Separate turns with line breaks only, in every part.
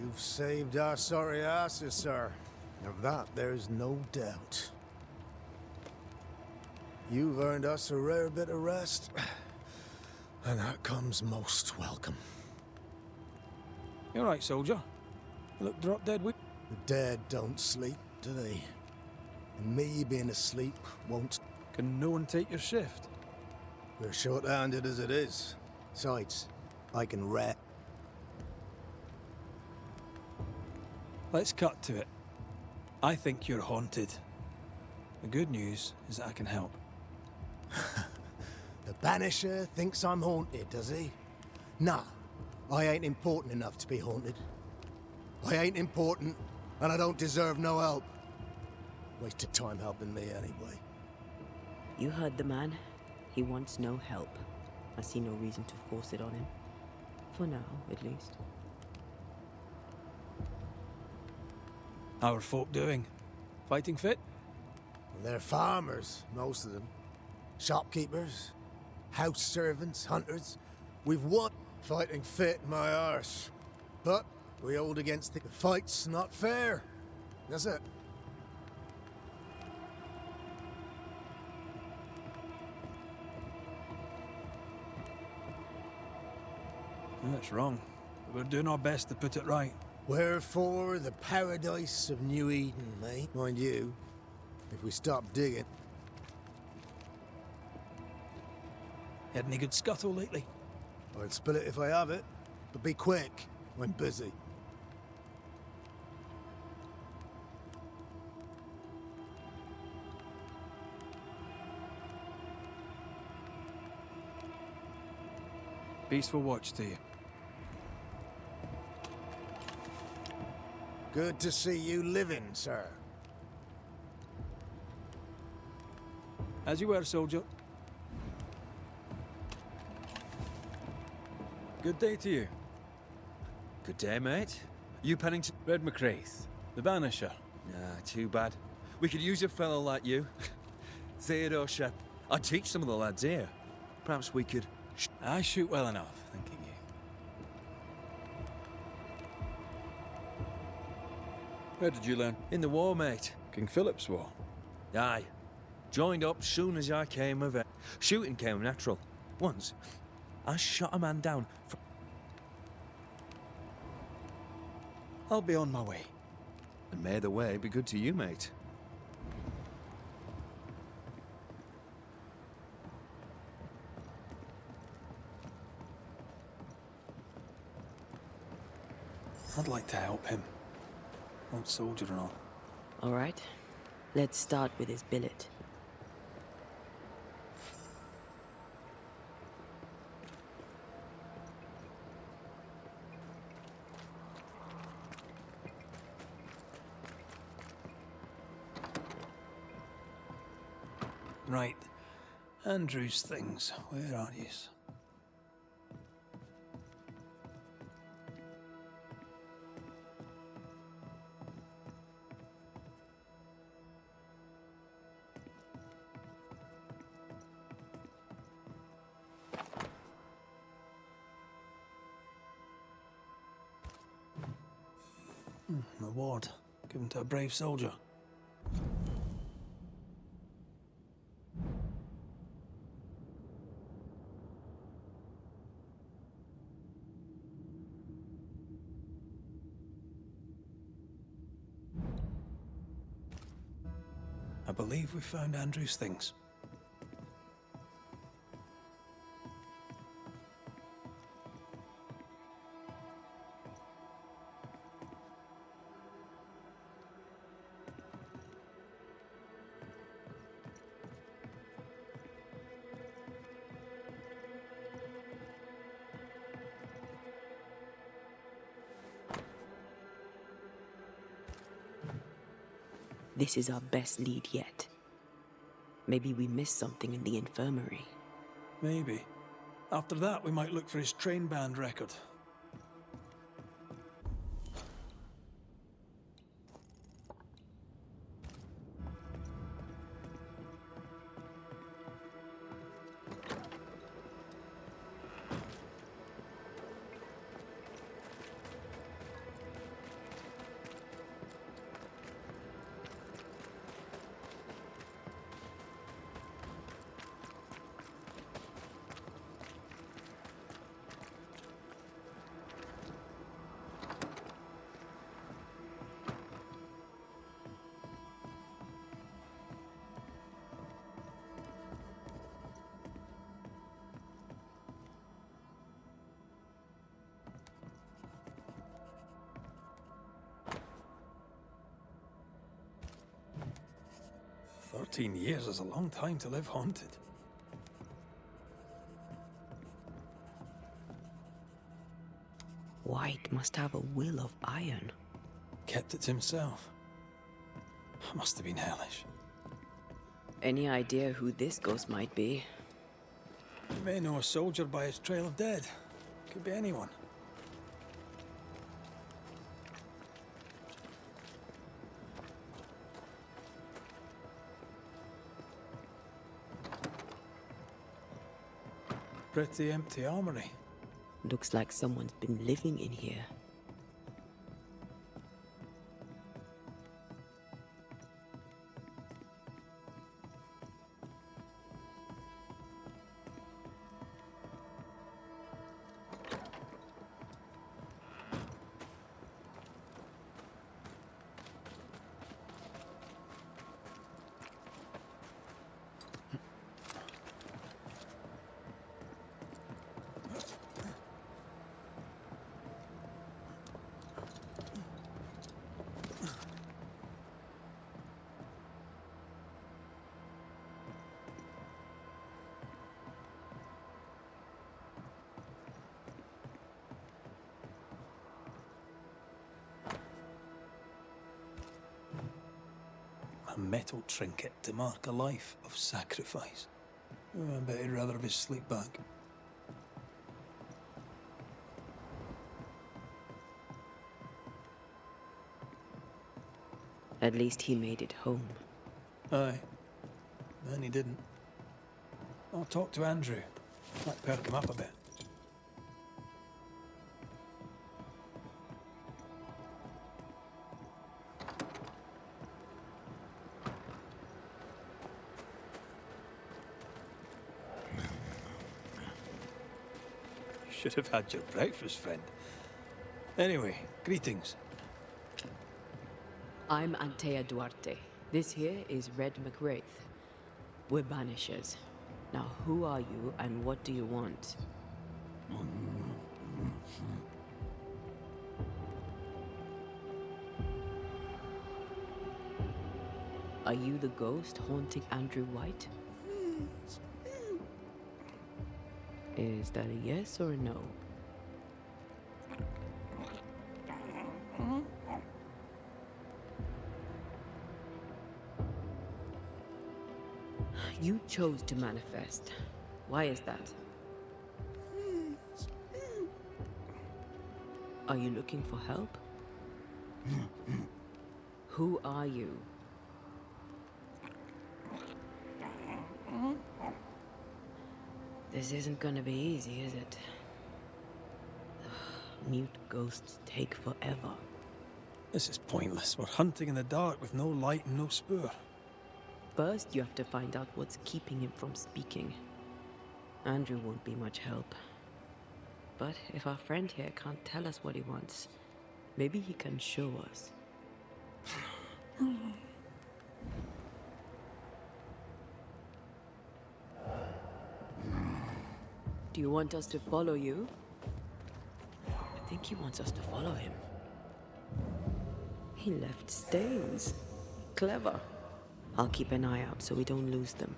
You've saved our sorry asses, sir. Of that, there's no doubt. You've earned us a rare bit of rest, and that comes most welcome.
You all right, soldier? You look drop dead weak.
The dead don't sleep, do they? And me being asleep won't.
Can no one take your shift?
We're short-handed as it is. Besides, I can rat.
Let's cut to it. I think you're haunted. The good news is that I can help.
The Banisher thinks I'm haunted, does he? Nah, I ain't important enough to be haunted. I ain't important, and I don't deserve no help. Wasted time helping me anyway.
You heard the man. He wants no help. I see no reason to force it on him. For now, at least.
How are folk doing? Fighting fit?
They're farmers, most of them. Shopkeepers, house servants, hunters. We've won. Fighting fit, my arse. But we hold against the fight's not fair. That's it.
That's wrong. But we're doing our best to put it right.
Wherefore the paradise of New Eden, mate. Mind you, if we stop digging.
Had any good scuttle lately?
I'll spill it if I have it, but be quick. I'm busy.
Peaceful watch to you.
Good to see you living, sir.
As you were, soldier.
Good day to you. Good day, mate. You Pennington? Red McCraith, the Banisher. Nah, too bad. We could use a fellow like you. Hedor Shep. I teach some of the lads here. Perhaps we could...
I shoot well enough, thinking you.
Where did you learn? In the war, mate.
King Philip's War.
Aye. Joined up soon as I came of it. Shooting came natural. Once, I shot a man down for...
I'll be on my way.
And may the way be good to you, mate.
I'd like to help him. Old soldier and all.
All right. Let's start with his billet.
Right. Andrew's things. Where are yous? Reward given to a brave soldier. I believe we found Andrew's things.
This is our best lead yet. Maybe we missed something in the infirmary.
Maybe. After that, we might look for his train band record. 14 years is a long time to live haunted.
White must have a will of iron.
Kept it to himself. Must have been hellish.
Any idea who this ghost might be?
You may know a soldier by his trail of dead. Could be anyone. Pretty empty armory.
Looks like someone's been living in here.
A metal trinket to mark a life of sacrifice. Oh, I bet he'd rather have his sleep back.
At least he made it home.
Aye. Then he didn't. I'll talk to Andrew. Might perk him up a bit. Should have had your breakfast, friend. Anyway, greetings.
I'm Antea Duarte. This here is Red McWraith. We're Banishers. Now, who are you and what do you want? Are you the ghost haunting Andrew White? Is that a yes or a no? You chose to manifest. Why is that? Are you looking for help? Who are you? This isn't gonna be easy, is it? Mute ghosts take forever.
This is pointless. We're hunting in the dark with no light and no spoor.
First, you have to find out what's keeping him from speaking. Andrew won't be much help. But if our friend here can't tell us what he wants, maybe he can show us. Do you want us to follow you? I think he wants us to follow him. He left stains. Clever. I'll keep an eye out so we don't lose them.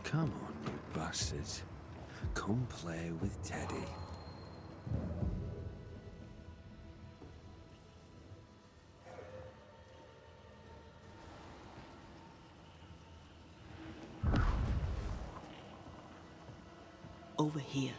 Come on, you bastards. Come play with Teddy.
Over here.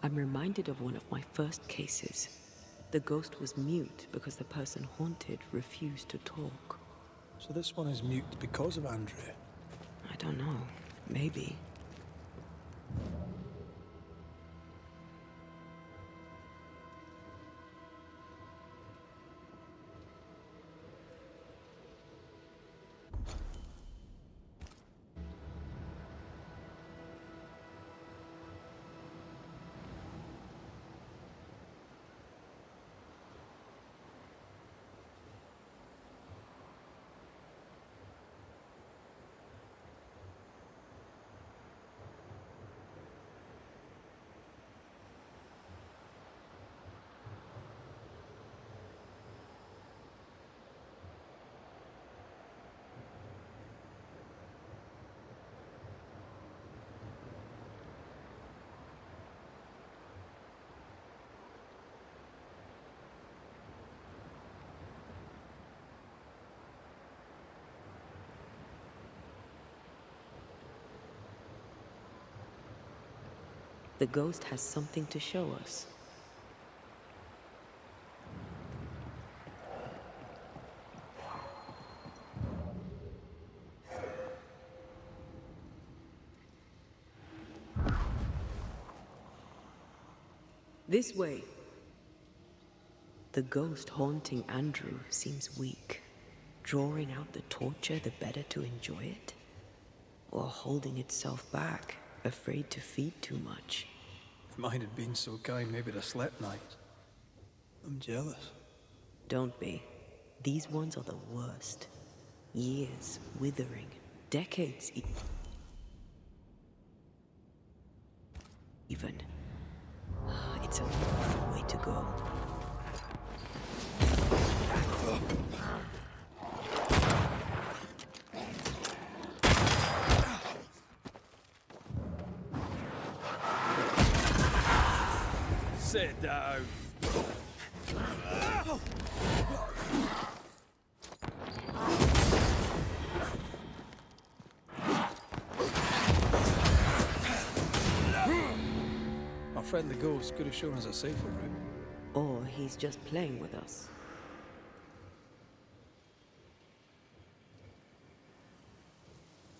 I'm reminded of one of my first cases. The ghost was mute because the person haunted refused to talk.
So this one is mute because of Andrew.
I don't know. Maybe. The ghost has something to show us. This way. The ghost haunting Andrew seems weak. Drawing out the torture the better to enjoy it? Or holding itself back, afraid to feed too much?
If mine had been so kind, maybe I'd have slept nights. I'm jealous.
Don't be. These ones are the worst. Years withering, decades even. It's a awful way to go.
Sit down.
Our friendly ghost could have shown us a safer route.
Or he's just playing with us.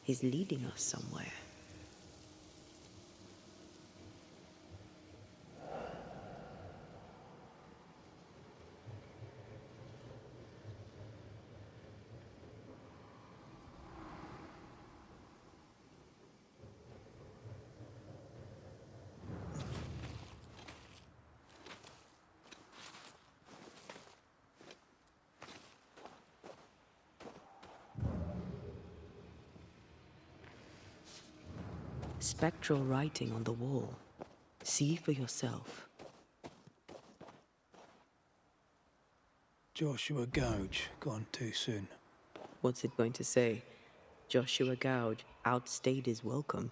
He's leading us somewhere. Spectral writing on the wall. See for yourself.
Joshua Gouge, gone too soon.
What's it going to say? Joshua Gouge outstayed his welcome.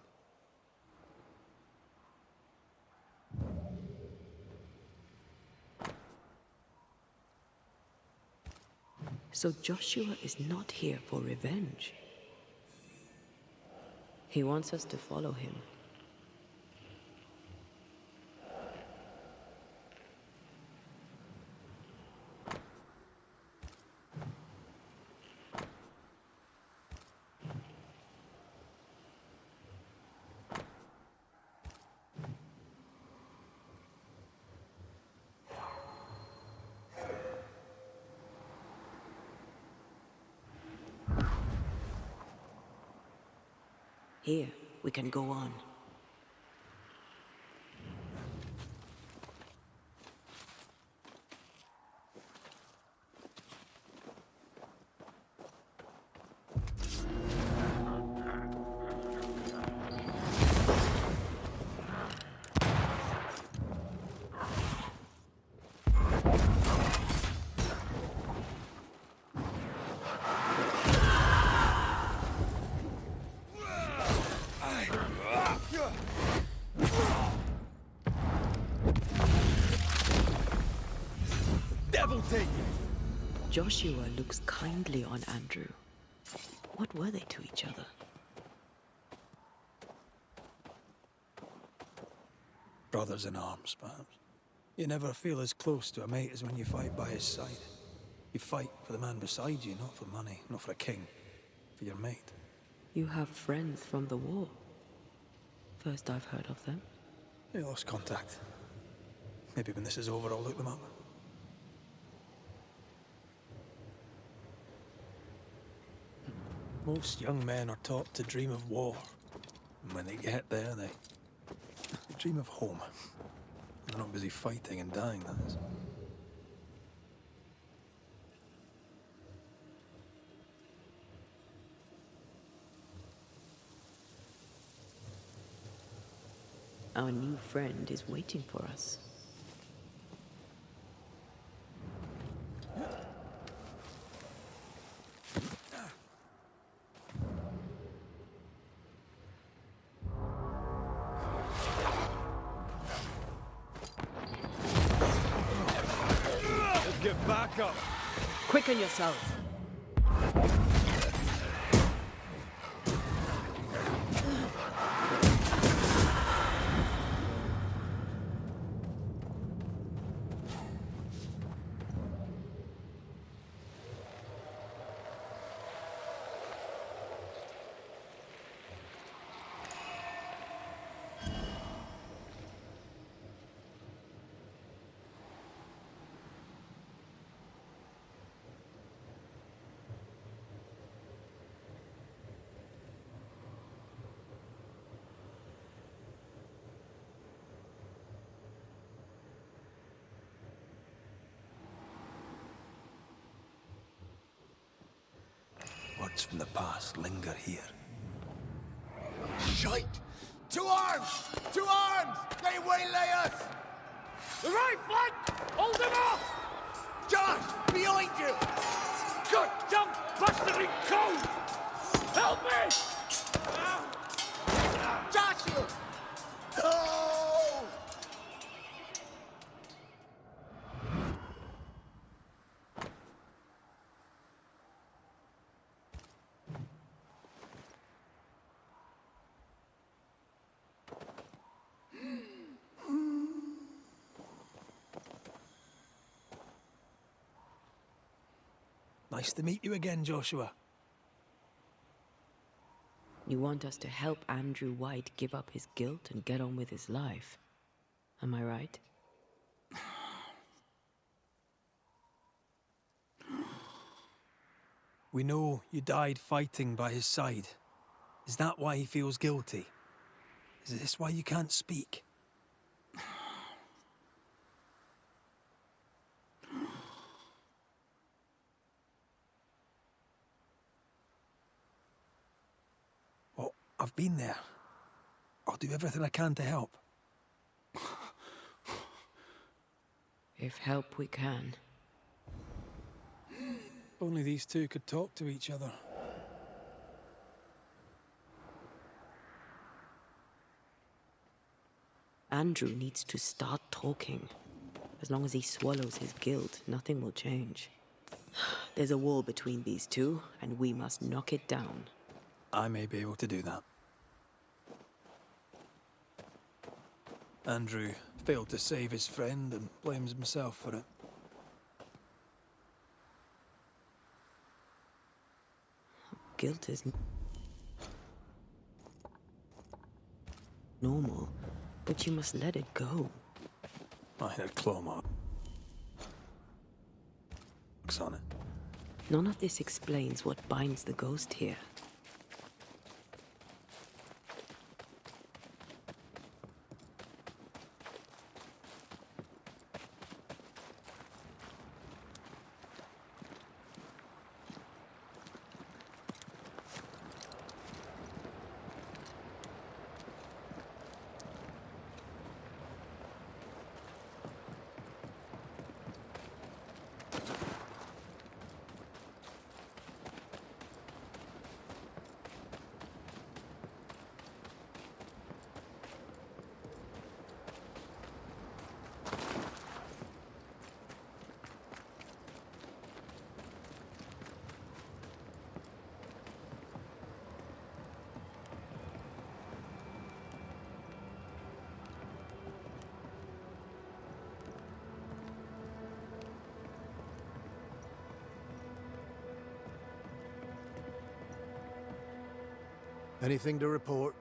So Joshua is not here for revenge. He wants us to follow him. Here, we can go on. Joshua looks kindly on Andrew. What were they to each other?
Brothers in arms, perhaps. You never feel as close to a mate as when you fight by his side. You fight for the man beside you, not for money, not for a king. For your mate.
You have friends from the war. First I've heard of them.
They lost contact. Maybe when this is over, I'll look them up. Most young men are taught to dream of war. And when they get there, they dream of home. They're not busy fighting and dying, that is.
Our new friend is waiting for us.
Get back up!
Quicken yourself!
thoughts from the past linger here.
Shite! To arms! To arms! They waylay us!
The right flank! Hold them off!
Josh! Behind you!
Good jump, bastard in code! Help me!
Joshua! No!
Nice to meet you again, Joshua.
You want us to help Andrew White give up his guilt and get on with his life. Am I right?
We know you died fighting by his side. Is that why he feels guilty? Is this why you can't speak? Well, I've been there. I'll do everything I can to help.
If help we can.
If only these two could talk to each other.
Andrew needs to start talking. As long as he swallows his guilt, nothing will change. There's a wall between these two, and we must knock it down.
I may be able to do that. Andrew failed to save his friend and blames himself for it.
Guilt is normal, but you must let it go.
I had claw marks on it.
None of this explains what binds the ghost here.
Anything to report?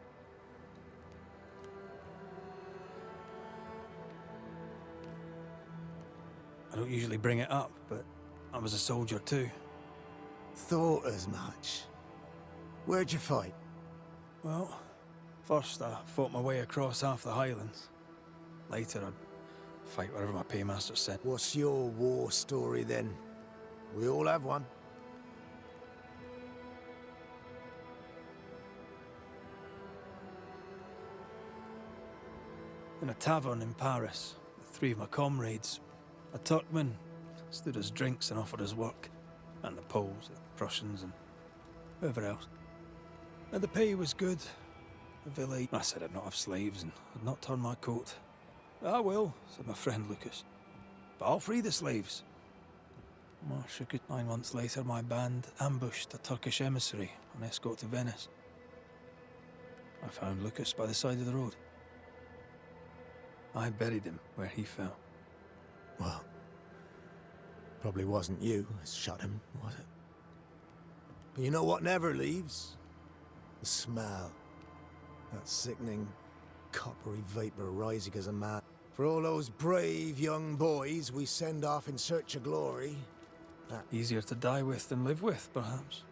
I don't usually bring it up, but I was a soldier too.
Thought as much. Where'd you fight?
Well, first I fought my way across half the Highlands. Later I'd fight wherever my paymaster sent.
What's your war story then? We all have one.
In a tavern in Paris, with 3 of my comrades, a Turkman stood us drinks and offered us work, and the Poles, the Prussians, and whoever else. And the pay was good. The village. I said I'd not have slaves and I'd not turn my coat. "I will," said my friend Lucas. "But I'll free the slaves." Well, 9 months later, my band ambushed a Turkish emissary on escort to Venice. I found Lucas by the side of the road. I buried him where he fell.
Well, probably wasn't you that shot him, was it? But you know what never leaves? The smell. That sickening, coppery vapor rising as a man. For all those brave young boys we send off in search of glory, that...
Easier to die with than live with, perhaps.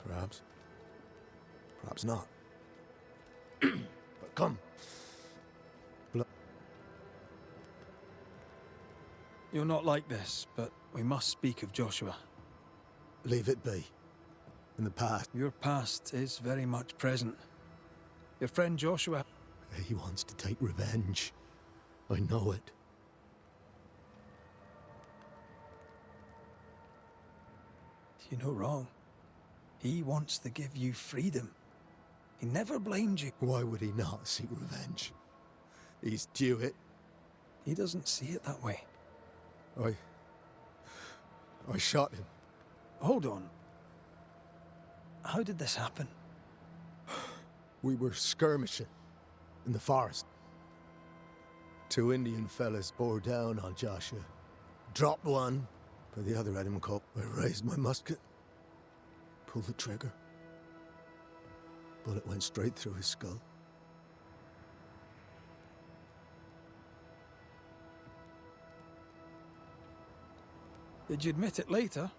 Perhaps. Perhaps not. But come.
You're not like this, but we must speak of Joshua.
Leave it be. in the past.
Your past is very much present. Your friend Joshua...
He wants to take revenge. I know it.
You're no wrong. He wants to give you freedom. He never blamed you.
Why would he not seek revenge? He's due it.
He doesn't see it that way.
I shot him.
Hold on. How did this happen?
We were skirmishing in the forest. 2 Indian fellas bore down on Joshua. Dropped one, but the other had him caught. I raised my musket, pulled the trigger. Bullet went straight through his skull.
Did you admit it later?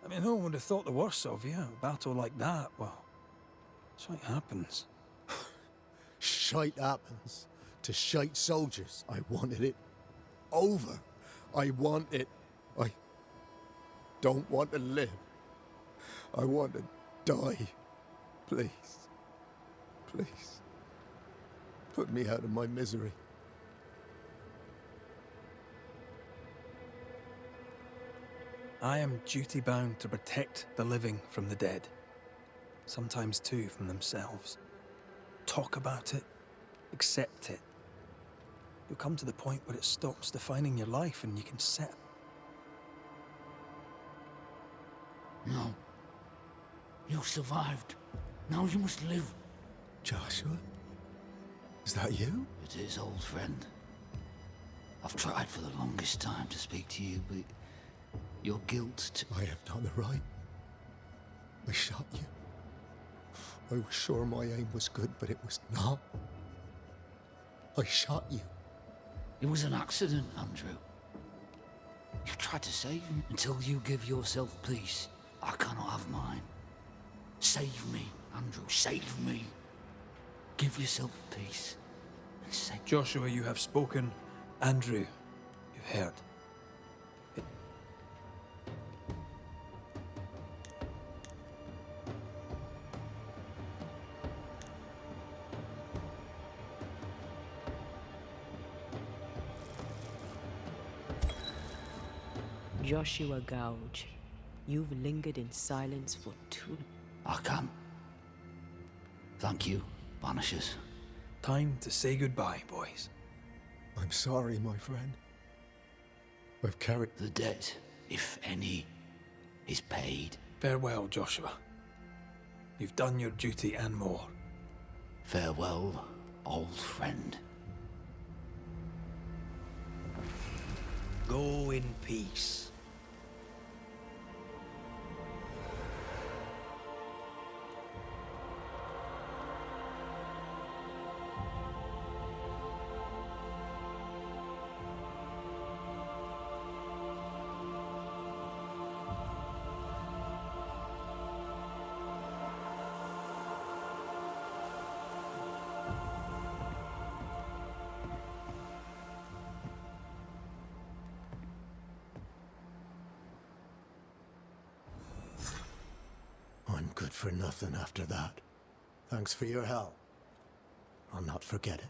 I mean, no one would have thought the worst of you. A battle like that, well, shite happens.
Shite happens to shite soldiers. I wanted it over. I want it. I don't want to live. I want to die. Please. Please. Put me out of my misery.
I am duty-bound to protect the living from the dead. Sometimes, too, from themselves. Talk about it. Accept it. You'll come to the point where it stops defining your life and you can set.
No. You survived. Now you must live.
Joshua? Is that you?
It is, old friend. I've tried for the longest time to speak to you, but your guilt
I have done the right. I shot you. I was sure my aim was good, but it was not. I shot you.
It was an accident, Andrew. You tried to save me. Until you give yourself peace, I cannot have mine. Save me, Andrew, save me. Give yourself peace and save...
Joshua, you have spoken. Andrew, you've heard.
Joshua Gouge, you've lingered in silence for too...
I can. Thank you, Banishers.
Time to say goodbye, boys.
I'm sorry, my friend. I've carried...
The debt, if any, is paid.
Farewell, Joshua. You've done your duty and more.
Farewell, old friend.
Go in peace.
I'm good for nothing after that. Thanks for your help. I'll not forget it.